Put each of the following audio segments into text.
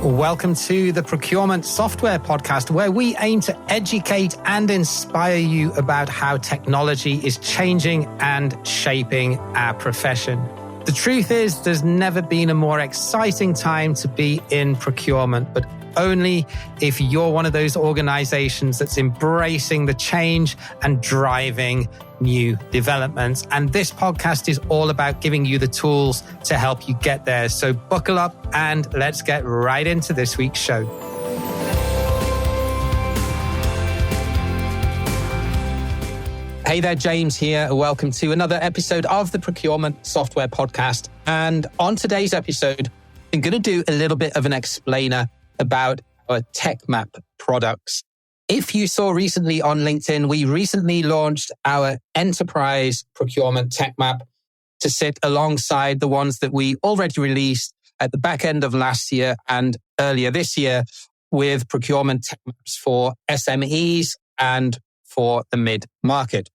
Welcome to the Procurement Software Podcast, where we aim to educate and inspire you about how technology is changing and shaping our profession. The truth is, there's never been a more exciting time to be in procurement, but only if you're one of those organizations that's embracing the change and driving new developments. And this podcast is all about giving you the tools to help you get there. So buckle up and let's get right into this week's show. Hey there, James here. Welcome to another episode of the Procurement Software Podcast. And on today's episode, I'm going to do a little bit of an explainer about our TechMap products. If you saw recently on LinkedIn, we recently launched our enterprise procurement TechMap to sit alongside the ones that we already released at the back end of last year and earlier this year with procurement TechMaps for SMEs and for the mid-market.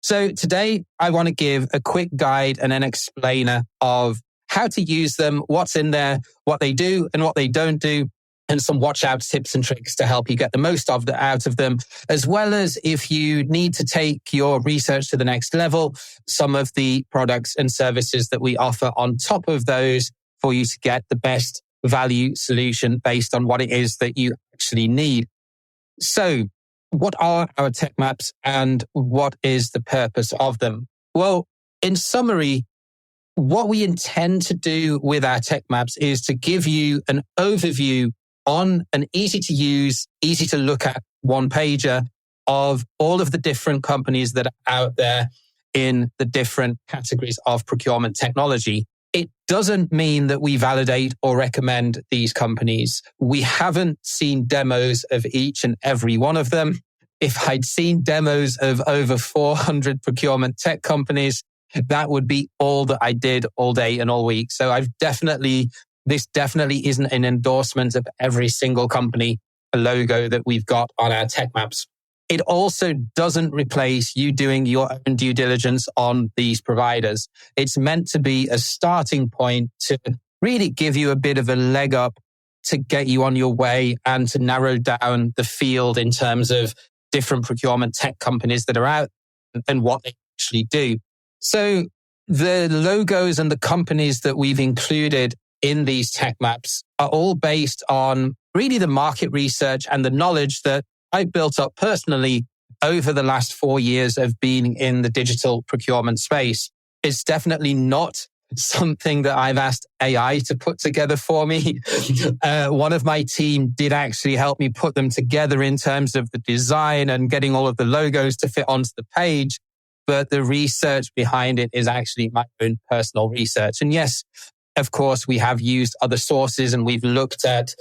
So today I want to give a quick guide and an explainer of how to use them, what's in there, what they do and what they don't do, and some watch out tips and tricks to help you get the most out of them, as well as if you need to take your research to the next level, some of the products and services that we offer on top of those for you to get the best value solution based on what it is that you actually need. So what are our TechMaps and what is the purpose of them? Well, in summary, what we intend to do with our TechMaps is to give you an overview on an easy to use, easy to look at one pager of all of the different companies that are out there in the different categories of procurement technology. It doesn't mean that we validate or recommend these companies. We haven't seen demos of each and every one of them. If I'd seen demos of over 400 procurement tech companies, that would be all that I did all day and all week. So this definitely isn't an endorsement of every single company logo that we've got on our TechMaps. It also doesn't replace you doing your own due diligence on these providers. It's meant to be a starting point to really give you a bit of a leg up to get you on your way and to narrow down the field in terms of different procurement tech companies that are out and what they actually do. So the logos and the companies that we've included in these TechMaps are all based on really the market research and the knowledge that I built up personally over the last 4 years of being in the digital procurement space. It's definitely not something that I've asked AI to put together for me. One of my team did actually help me put them together in terms of the design and getting all of the logos to fit onto the page. But the research behind it is actually my own personal research. And yes, of course, we have used other sources and we've looked at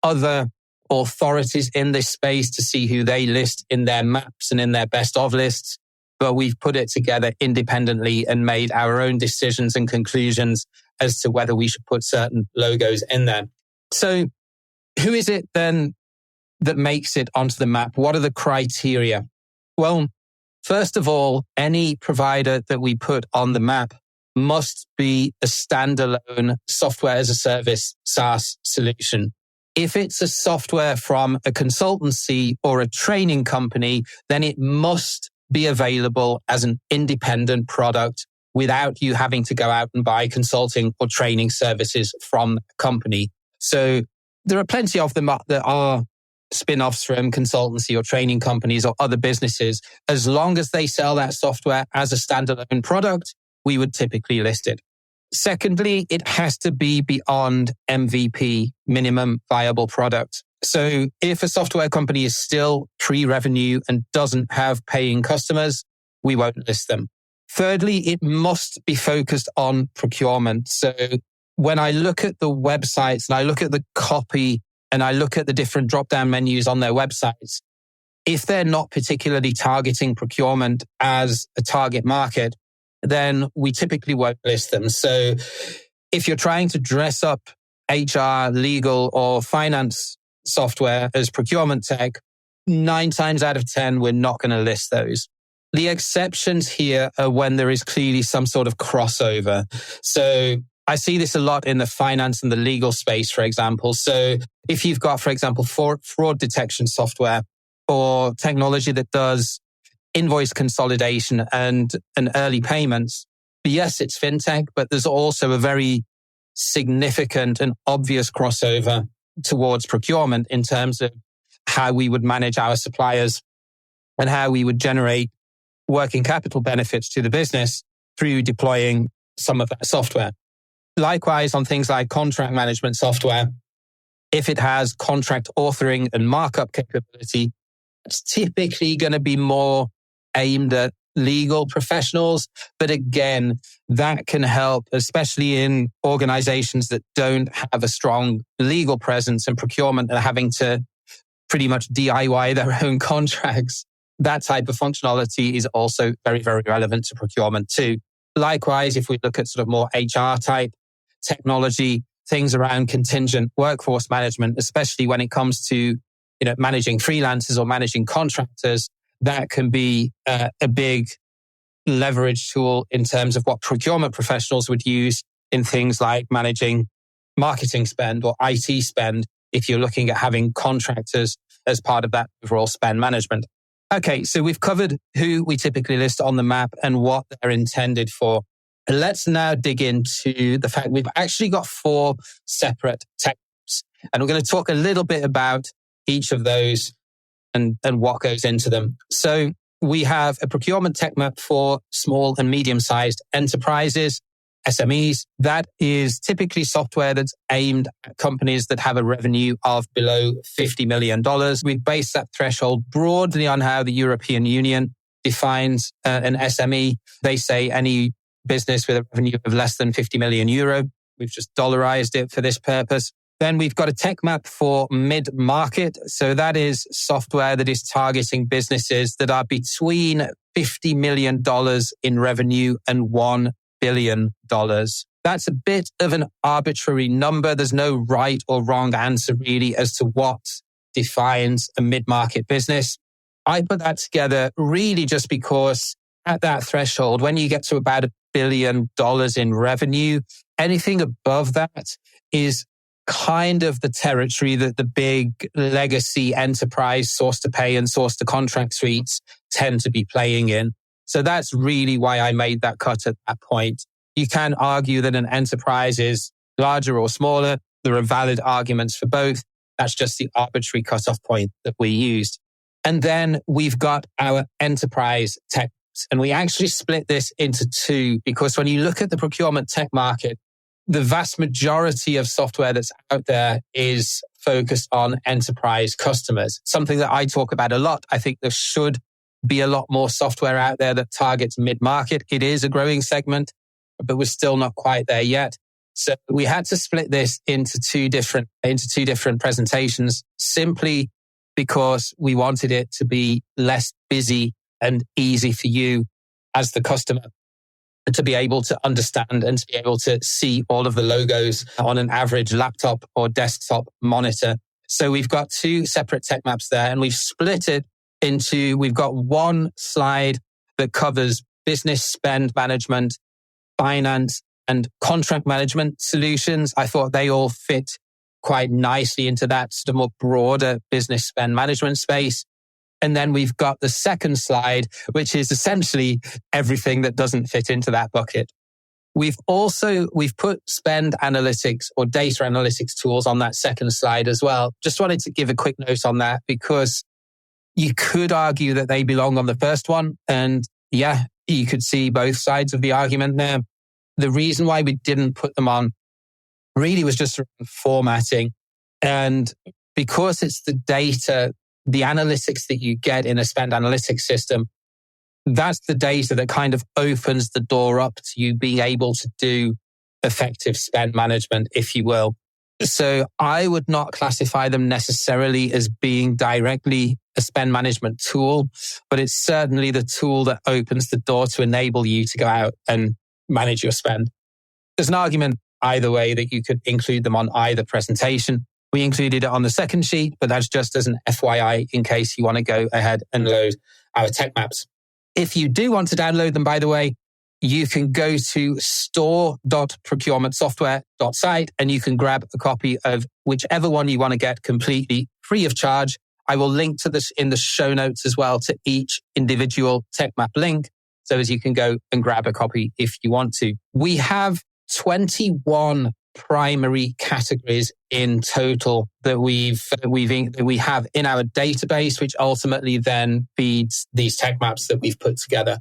other authorities in this space to see who they list in their maps and in their best of lists. But we've put it together independently and made our own decisions and conclusions as to whether we should put certain logos in there. So who is it then that makes it onto the map? What are the criteria? Well, first of all, any provider that we put on the map must be a standalone software as a service SaaS solution. If it's a software from a consultancy or a training company, then it must be available as an independent product without you having to go out and buy consulting or training services from the company. So there are plenty of them that are spin-offs from consultancy or training companies or other businesses. As long as they sell that software as a standalone product, we would typically list it. Secondly, it has to be beyond MVP, minimum viable product. So if a software company is still pre-revenue and doesn't have paying customers, we won't list them. Thirdly, it must be focused on procurement. So when I look at the websites and I look at the copy and I look at the different drop-down menus on their websites, if they're not particularly targeting procurement as a target market, then we typically won't list them. So if you're trying to dress up HR, legal, or finance software as procurement tech, 9 times out of 10, we're not going to list those. The exceptions here are when there is clearly some sort of crossover. So I see this a lot in the finance and the legal space, for example. So if you've got, for example, fraud detection software or technology that does invoice consolidation and early payments, yes, it's fintech, but there's also a very significant and obvious crossover towards procurement in terms of how we would manage our suppliers and how we would generate working capital benefits to the business through deploying some of that software. Likewise, on things like contract management software, if it has contract authoring and markup capability, it's typically going to be more aimed at legal professionals. But again, that can help, especially in organizations that don't have a strong legal presence and procurement and having to pretty much DIY their own contracts. That type of functionality is also very, very relevant to procurement too. Likewise, if we look at sort of more HR type technology, things around contingent workforce management, especially when it comes to managing freelancers or managing contractors, that can be a big leverage tool in terms of what procurement professionals would use in things like managing marketing spend or IT spend if you're looking at having contractors as part of that overall spend management. Okay, so we've covered who we typically list on the map and what they're intended for. Let's now dig into the fact we've actually got 4 separate TechMaps, and we're going to talk a little bit about each of those and what goes into them. So we have a procurement TechMap for small and medium-sized enterprises, SMEs. That is typically software that's aimed at companies that have a revenue of below $50 million. We base that threshold broadly on how the European Union defines an SME. They say any business with a revenue of less than 50 million euro. We've just dollarized it for this purpose. Then we've got a TechMap for mid-market. So that is software that is targeting businesses that are between $50 million in revenue and $1 billion. That's a bit of an arbitrary number. There's no right or wrong answer really as to what defines a mid-market business. I put that together really just because at that threshold, when you get to about $1 billion in revenue, anything above that is kind of the territory that the big legacy enterprise source to pay and source to contract suites tend to be playing in. So that's really why I made that cut at that point. You can argue that an enterprise is larger or smaller. There are valid arguments for both. That's just the arbitrary cutoff point that we used. And then we've got our enterprise tech. And we actually split this into 2 because when you look at the procurement tech market, the vast majority of software that's out there is focused on enterprise customers. Something that I talk about a lot. I think there should be a lot more software out there that targets mid-market. It is a growing segment, but we're still not quite there yet. So we had to split this into two different presentations simply because we wanted it to be less busy and easy for you as the customer to be able to understand and to be able to see all of the logos on an average laptop or desktop monitor. So we've got 2 separate TechMaps there, and we've split it into, we've got 1 slide that covers business spend management, finance, and contract management solutions. I thought they all fit quite nicely into that sort of more broader business spend management space. And then we've got the second slide, which is essentially everything that doesn't fit into that bucket. We've put spend analytics or data analytics tools on that second slide as well. Just wanted to give a quick note on that because you could argue that they belong on the first one. And yeah, you could see both sides of the argument there. The reason why we didn't put them on really was just formatting. And because it's the data, the analytics that you get in a spend analytics system, that's the data that kind of opens the door up to you being able to do effective spend management, if you will. So I would not classify them necessarily as being directly a spend management tool, but it's certainly the tool that opens the door to enable you to go out and manage your spend. There's an argument either way that you could include them on either presentation. We included it on the second sheet, but that's just as an FYI in case you want to go ahead and load our TechMaps. If you do want to download them, by the way, you can go to store.ProcurementSoftware.site and you can grab a copy of whichever one you want to get completely free of charge. I will link to this in the show notes as well to each individual TechMap link, so as you can go and grab a copy if you want to. We have 21 primary categories in total that we have in our database, which ultimately then feeds these TechMaps that we've put together.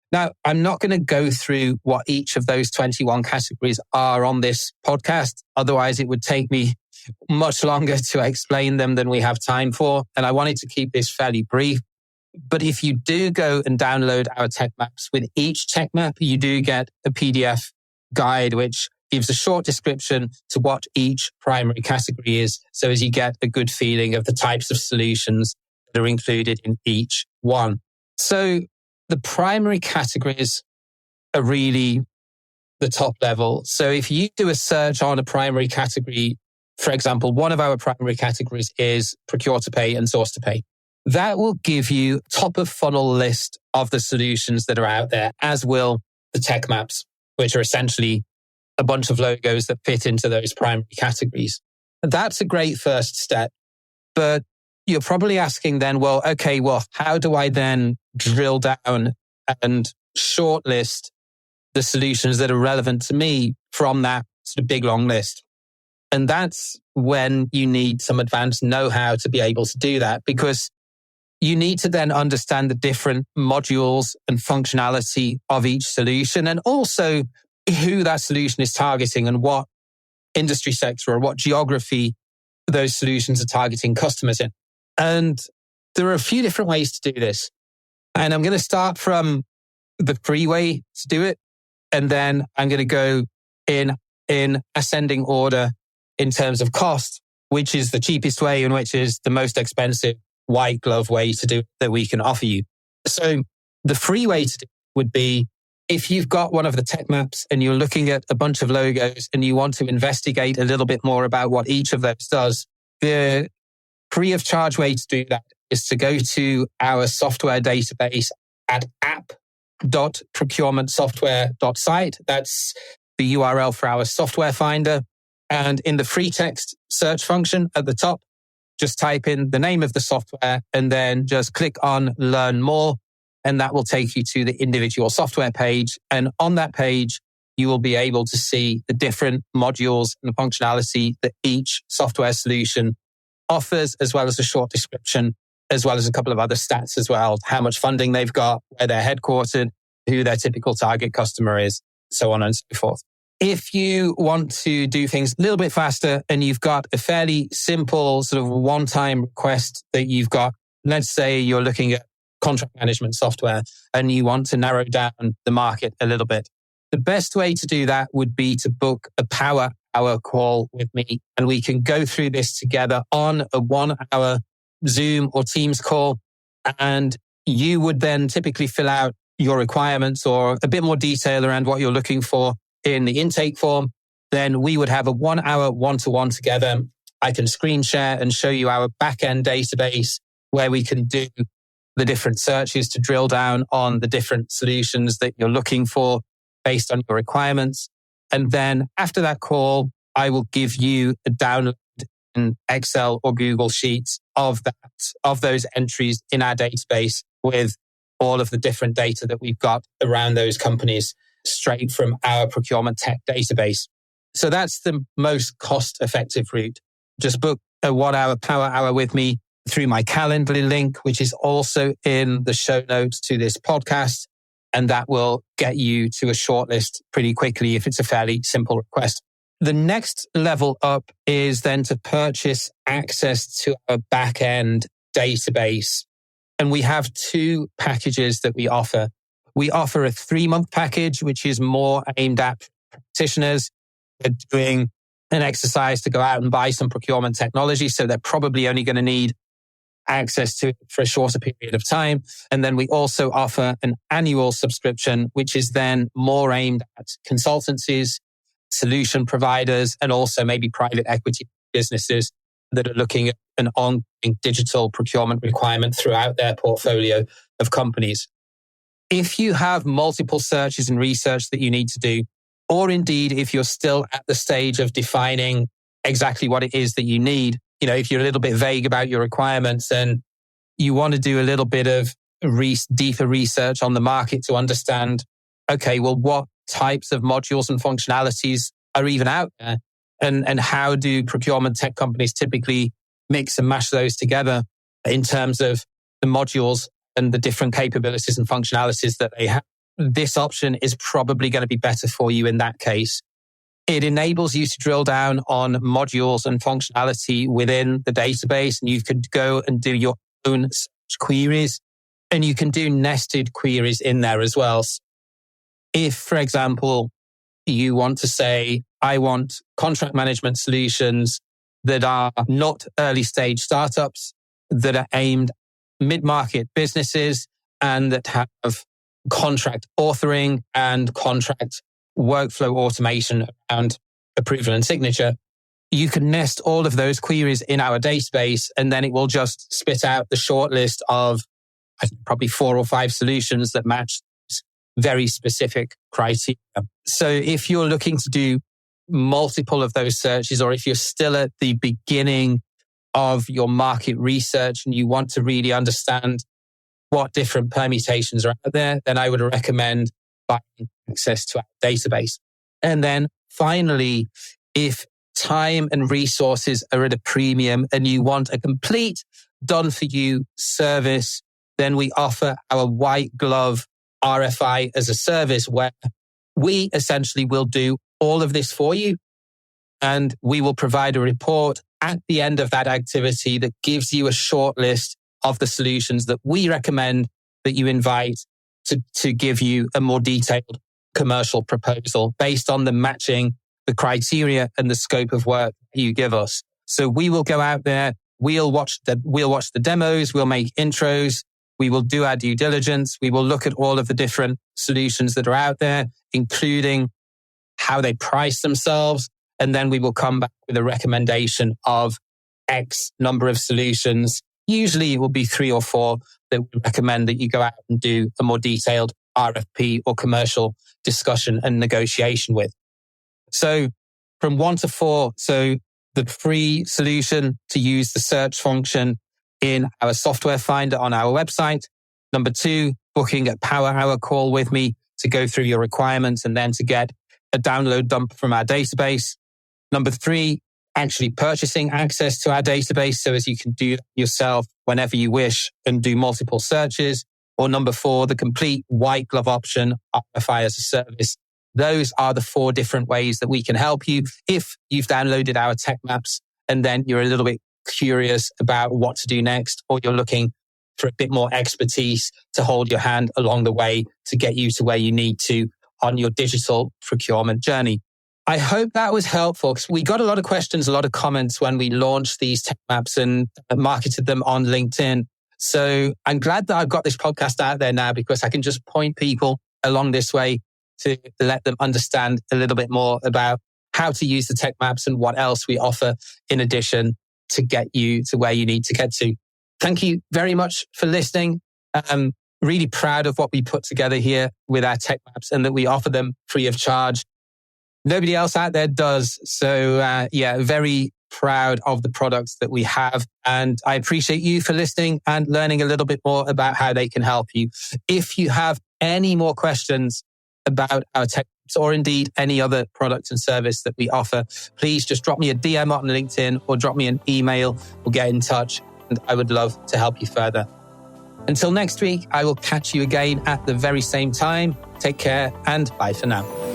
Now, I'm not going to go through what each of those 21 categories are on this podcast. Otherwise, it would take me much longer to explain them than we have time for. And I wanted to keep this fairly brief. But if you do go and download our TechMaps, with each TechMap, you do get a PDF guide, which gives a short description to what each primary category is, so as you get a good feeling of the types of solutions that are included in each one. So the primary categories are really the top level. So if you do a search on a primary category, for example, one of our primary categories is procure to pay and source to pay. That will give you top of funnel list of the solutions that are out there, as will the TechMaps, which are essentially a bunch of logos that fit into those primary categories. That's a great first step. But you're probably asking then, how do I then drill down and shortlist the solutions that are relevant to me from that sort of big long list? And that's when you need some advanced know-how to be able to do that, because you need to then understand the different modules and functionality of each solution, and also who that solution is targeting and what industry sector or what geography those solutions are targeting customers in. And there are a few different ways to do this. And I'm going to start from the free way to do it. And then I'm going to go in ascending order in terms of cost, which is the cheapest way and which is the most expensive white glove way to do it that we can offer you. So the free way to do it would be, if you've got one of the TechMaps and you're looking at a bunch of logos and you want to investigate a little bit more about what each of those does, the free of charge way to do that is to go to our software database at app.ProcurementSoftware.site. That's the URL for our software finder. And in the free text search function at the top, just type in the name of the software and then just click on Learn More. And that will take you to the individual software page. And on that page, you will be able to see the different modules and functionality that each software solution offers, as well as a short description, as well as a couple of other stats as well, how much funding they've got, where they're headquartered, who their typical target customer is, so on and so forth. If you want to do things a little bit faster and you've got a fairly simple sort of one-time request that you've got, let's say you're looking at contract management software and you want to narrow down the market a little bit, the best way to do that would be to book a power hour call with me, and we can go through this together on a 1 hour Zoom or Teams call. And you would then typically fill out your requirements or a bit more detail around what you're looking for in the intake form. Then we would have a 1 hour one-to-one together. I can screen share and show you our back-end database where we can do the different searches to drill down on the different solutions that you're looking for based on your requirements. And then after that call, I will give you a download in Excel or Google Sheets of those entries in our database with all of the different data that we've got around those companies straight from our procurement tech database. So that's the most cost-effective route. Just book a 1 hour power hour with me through my Calendly link, which is also in the show notes to this podcast. And that will get you to a shortlist pretty quickly if it's a fairly simple request. The next level up is then to purchase access to a back-end database. And we have two packages that we offer. We offer a 3-month package, which is more aimed at practitioners. They're doing an exercise to go out and buy some procurement technology. So they're probably only going to need access to it for a shorter period of time. And then we also offer an annual subscription, which is then more aimed at consultancies, solution providers, and also maybe private equity businesses that are looking at an ongoing digital procurement requirement throughout their portfolio of companies. If you have multiple searches and research that you need to do, or indeed if you're still at the stage of defining exactly what it is that you need, if you're a little bit vague about your requirements and you want to do a little bit of deeper research on the market to understand, okay, well, what types of modules and functionalities are even out there? And how do procurement tech companies typically mix and mash those together in terms of the modules and the different capabilities and functionalities that they have? This option is probably going to be better for you in that case. It enables you to drill down on modules and functionality within the database, and you could go and do your own search queries, and you can do nested queries in there as well. If, for example, you want to say, I want contract management solutions that are not early stage startups, that are aimed mid-market businesses and that have contract authoring and contract workflow automation around approval and signature, you can nest all of those queries in our database, and then it will just spit out the short list of probably 4 or 5 solutions that match very specific criteria. So if you're looking to do multiple of those searches, or if you're still at the beginning of your market research and you want to really understand what different permutations are out there, then I would recommend buying access to our database. And then finally, if time and resources are at a premium and you want a complete done-for-you service, then we offer our white glove RFI as a service, where we essentially will do all of this for you. And we will provide a report at the end of that activity that gives you a short list of the solutions that we recommend that you invite to give you a more detailed commercial proposal based on the matching the criteria and the scope of work you give us. So we will go out there, we'll watch the demos, we'll make intros, we will do our due diligence, we will look at all of the different solutions that are out there, including how they price themselves, and then we will come back with a recommendation of X number of solutions. Usually it will be 3 or 4 that we recommend that you go out and do a more detailed RFP or commercial discussion and negotiation with. So from 1 to 4, so the free solution to use the search function in our software finder on our website. Number 2, booking a power hour call with me to go through your requirements and then to get a download dump from our database. Number 3, actually purchasing access to our database so as you can do that yourself whenever you wish and do multiple searches. Or number 4, the complete white glove option, RFI as a service. Those are the 4 different ways that we can help you if you've downloaded our TechMaps and then you're a little bit curious about what to do next, or you're looking for a bit more expertise to hold your hand along the way to get you to where you need to on your digital procurement journey. I hope that was helpful, because we got a lot of questions, a lot of comments when we launched these TechMaps and marketed them on LinkedIn. So I'm glad that I've got this podcast out there now, because I can just point people along this way to let them understand a little bit more about how to use the TechMaps and what else we offer in addition to get you to where you need to get to. Thank you very much for listening. I'm really proud of what we put together here with our TechMaps and that we offer them free of charge. Nobody else out there does. So very proud of the products that we have. And I appreciate you for listening and learning a little bit more about how they can help you. If you have any more questions about our TechMaps or indeed any other product and service that we offer, please just drop me a DM on LinkedIn or drop me an email or get in touch, and I would love to help you further. Until next week, I will catch you again at the very same time. Take care and bye for now.